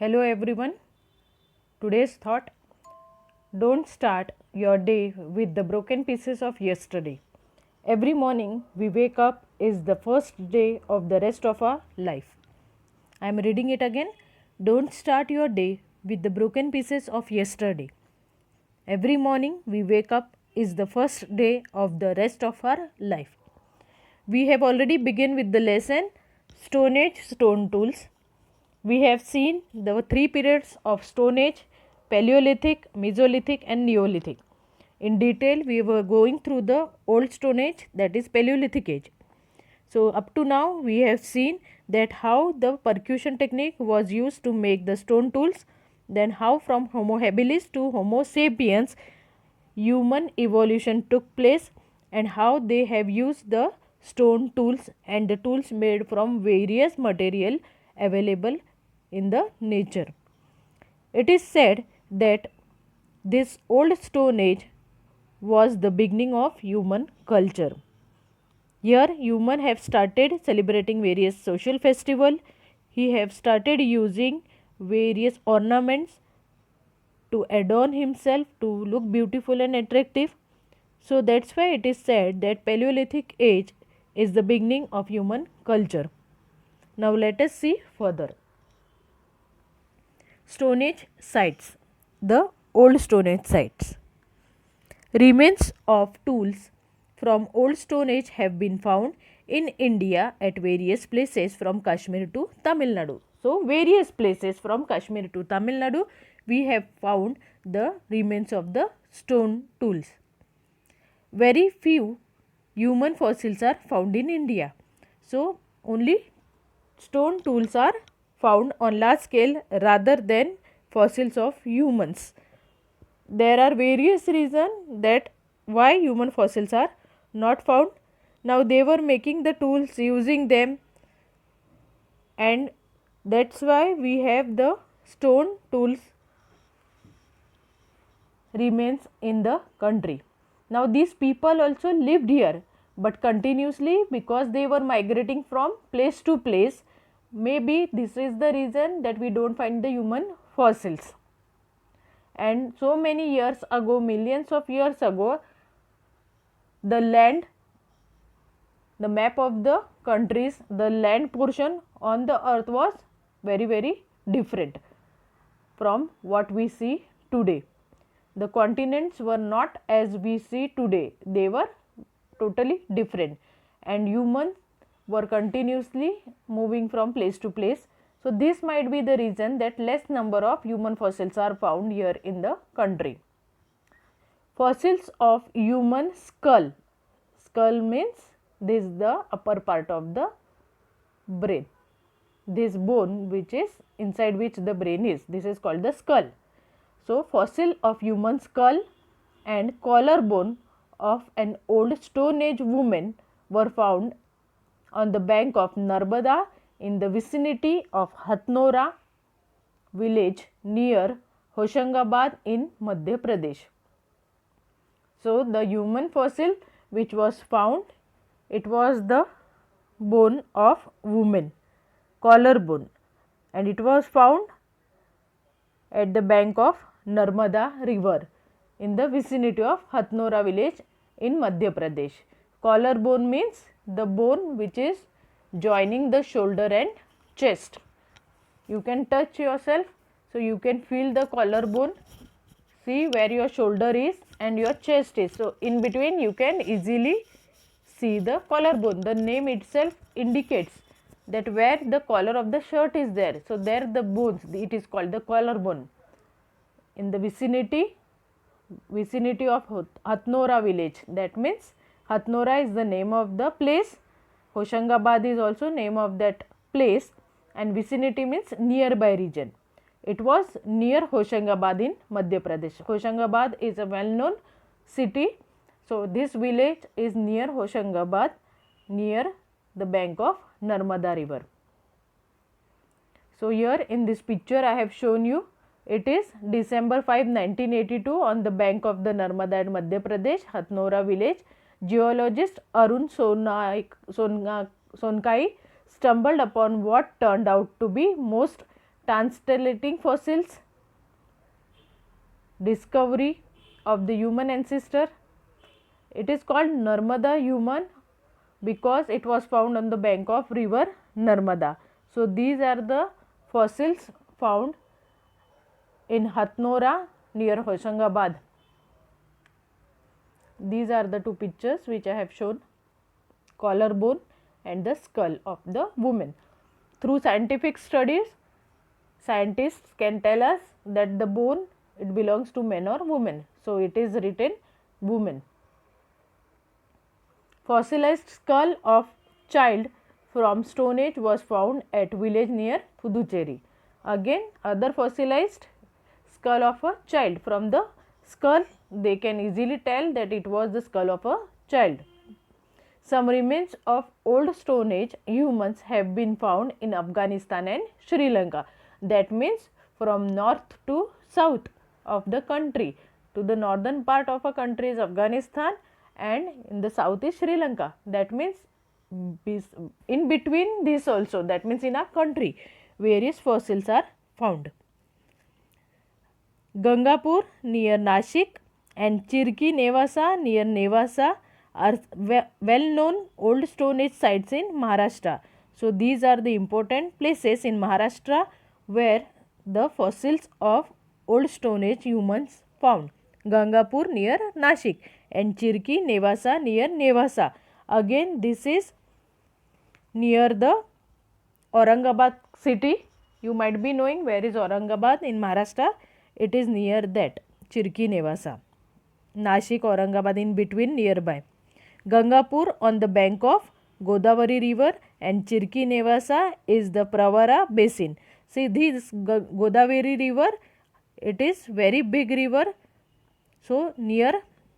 Hello everyone. Today's thought: don't start your day with the broken pieces of yesterday. Every morning we wake up is the first day of the rest of our life. I am reading it again. Don't start your day with the broken pieces of yesterday. Every morning we wake up is the first day of the rest of our life. We have already begun with the lesson Stone Age Stone Tools. We have seen the three periods of Stone Age: Paleolithic, Mesolithic and Neolithic. In detail, we were going through the Old Stone Age, that is Paleolithic age. So, up to now, we have seen that how the percussion technique was used to make the stone tools, then how from Homo habilis to Homo sapiens human evolution took place, and how they have used the stone tools and the tools made from various material available in the nature. It is said that this old stone age was the beginning of human culture. Here human have started celebrating various social festival. He have started using various ornaments to adorn himself to look beautiful and attractive. So that's why it is said that Paleolithic age is the beginning of human culture. Now let us see further. Stone Age sites. The old Stone Age sites. Remains of tools from old Stone Age have been found in India at various places from Kashmir to Tamil Nadu. So, various places from Kashmir to Tamil Nadu we have found the remains of the stone tools. Very few human fossils are found in India. So, only stone tools are found on large scale rather than fossils of humans. There are various reasons that why human fossils are not found. Now they were making the tools using them, and that's why we have the stone tools remains in the country. Now these people also lived here, but continuously because they were migrating from place to place, maybe this is the reason that we don't find the human fossils. And so many years ago, millions of years ago, the land, the map of the countries, the land portion on the earth was very different from what we see today. The continents were not as we see today, they were totally different, and humans were continuously moving from place to place. So this might be the reason that less number of human fossils are found here in the country. Fossils of human skull. Skull means this is the upper part of the brain. This bone which is inside which the brain is, this is called the skull. So fossil of human skull and collarbone of an old Stone Age woman were found on the bank of Narmada in the vicinity of Hatnora village near Hoshangabad in Madhya Pradesh. So the human fossil which was found, it was the bone of woman, collarbone, and it was found at the bank of Narmada river in the vicinity of Hatnora village in Madhya Pradesh. Collarbone means the bone which is joining the shoulder and chest. You can touch yourself, so you can feel the collarbone. See where your shoulder is and your chest is. So in between you can easily see the collarbone. The name itself indicates that where the collar of the shirt is there. So there the bones, it is called the collarbone. In the vicinity of Hatnora village. That means Hatnora is the name of the place. Hoshangabad is also name of that place, and vicinity means nearby region. It was near Hoshangabad in Madhya Pradesh. Hoshangabad is a well known city. So this village is near Hoshangabad, near the bank of Narmada river. So here in this picture I have shown you, it is December 5, 1982 on the bank of the Narmada in Madhya Pradesh, Hatnora village. Geologist Arun Sonkai stumbled upon what turned out to be most translating fossils, discovery of the human ancestor. It is called Narmada human because it was found on the bank of river Narmada. So, these are the fossils found in Hathnora near Hoshangabad. These are the two pictures which I have shown, collarbone and the skull of the woman. Through scientific studies, scientists can tell us that the bone, it belongs to man or woman. So, it is written woman. Fossilized skull of child from Stone Age was found at village near Puducherry. Again, other fossilized skull of a child. From the skull, they can easily tell that it was the skull of a child. Some remains of old Stone Age humans have been found in Afghanistan and Sri Lanka. That means from north to south of the country. To the northern part of a country is Afghanistan and in the south is Sri Lanka. That means in between this also, that means in a country, various fossils are found. Gangapur near Nashik and Chirki Nevasa near Nevasa are well known old Stone Age sites in Maharashtra. So, these are the important places in Maharashtra where the fossils of old Stone Age humans found. Gangapur near Nashik and Chirki Nevasa near Nevasa. Again, this is near the Aurangabad city. You might be knowing where is Aurangabad in Maharashtra. It is near that, Chirki Nevasa. Nashik, Aurangabad in between, nearby. Gangapur on the bank of Godavari river and Chirki Nevasa is the Pravara basin. See, this Godavari river, it is very big river. So, near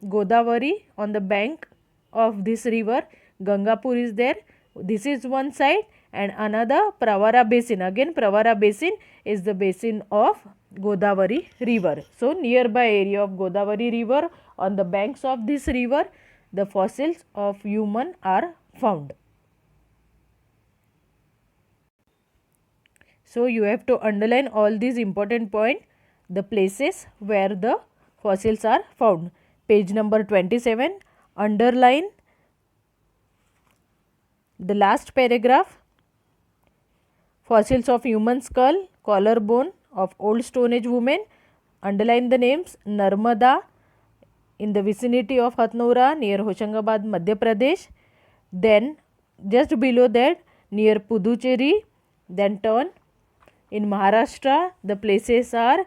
Godavari on the bank of this river, Gangapur is there. This is one side and another Pravara basin. Again, Pravara basin is the basin of Godavari river. So, nearby area of Godavari river, on the banks of this river, the fossils of human are found. So, you have to underline all these important points, the places where the fossils are found. Page number 27, underline the last paragraph, fossils of human skull, collarbone of old Stone Age women. Underline the names Narmada in the vicinity of Hathnora near Hoshangabad, Madhya Pradesh. Then just below that near Puducherry. Then turn in Maharashtra. The places are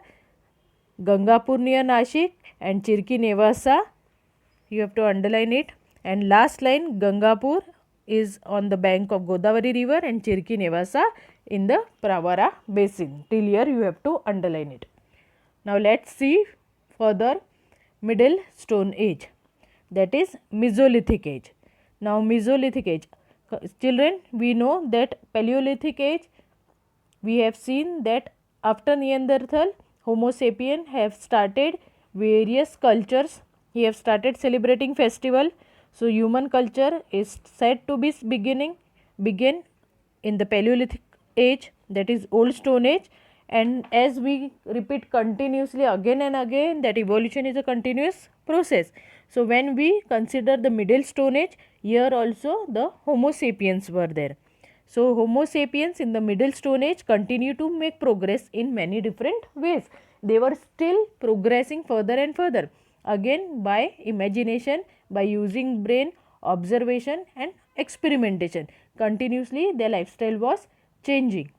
Gangapur near Nashik and Chirki Nevasa. You have to underline it. And last line, Gangapur is on the bank of Godavari river and Chirki Nevasa in the Pravara basin. Till here you have to underline it. Now, let us see further Middle Stone Age, that is Mesolithic age. Now, Mesolithic age, children, we know that Paleolithic age, we have seen that after Neanderthal, Homo sapien have started various cultures. He have started celebrating festival. So, human culture is said to be begin in the Paleolithic age, that is old Stone Age, and as we repeat continuously again and again, that evolution is a continuous process. So, when we consider the Middle Stone Age, here also the Homo sapiens were there. So, Homo sapiens in the Middle Stone Age continue to make progress in many different ways. They were still progressing further and further, again by imagination, by using brain, observation and experimentation. Continuously their lifestyle was changing.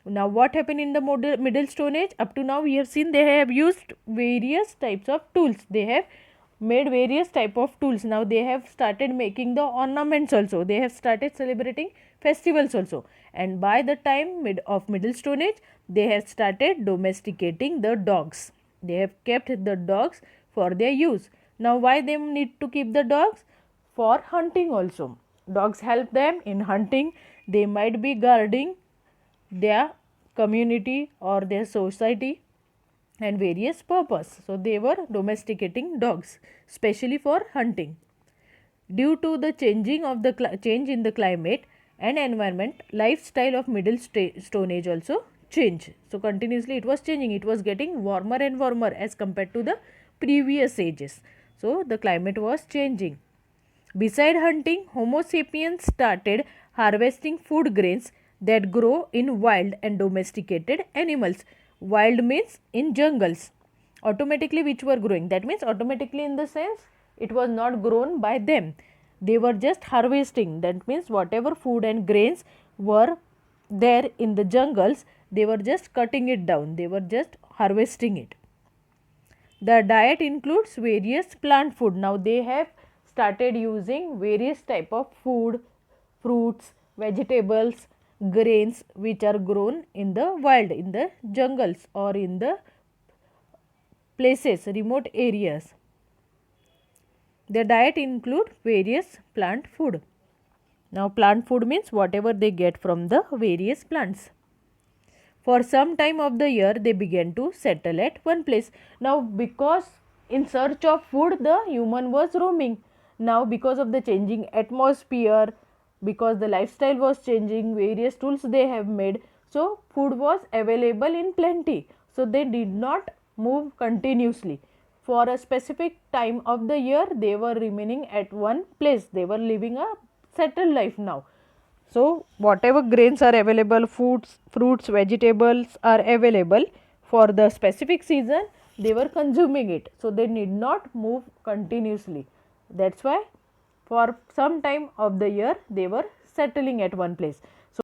Now, what happened in the Middle Stone Age? Up to now we have seen they have used various types of tools. They have made various type of tools. Now, they have started making the ornaments also. They have started celebrating festivals also. And by the time of Middle Stone Age, they have started domesticating the dogs. They have kept the dogs for their use. Now, why they need to keep the dogs? For hunting also. Dogs help them in hunting. They might be guarding their community or their society and various purpose. So, they were domesticating dogs specially for hunting. Due to the changing of the change in the climate and environment, lifestyle of Middle Stone Age also change. So continuously it was changing, it was getting warmer and warmer as compared to the previous ages. So the climate was changing. Beside hunting, Homo sapiens started harvesting food grains that grow in wild and domesticated animals. Wild means in jungles. Automatically which were growing, that means automatically in the sense it was not grown by them. They were just harvesting, that means whatever food and grains were there in the jungles, they were just cutting it down, they were just harvesting it. The diet includes various plant food. Now they have started using various type of food, fruits, vegetables, grains which are grown in the wild, in the jungles or in the places, remote areas. Their diet include various plant food. Now plant food means whatever they get from the various plants. For some time of the year they began to settle at one place. Now because in search of food the human was roaming. Now because of the changing atmosphere, because the lifestyle was changing, various tools they have made, so food was available in plenty. So they did not move continuously. For a specific time of the year they were remaining at one place, they were living a settled life now. So whatever grains are available, fruits, vegetables are available for the specific season, they were consuming it. So they need not move continuously. That's why for some time of the year they were settling at one place.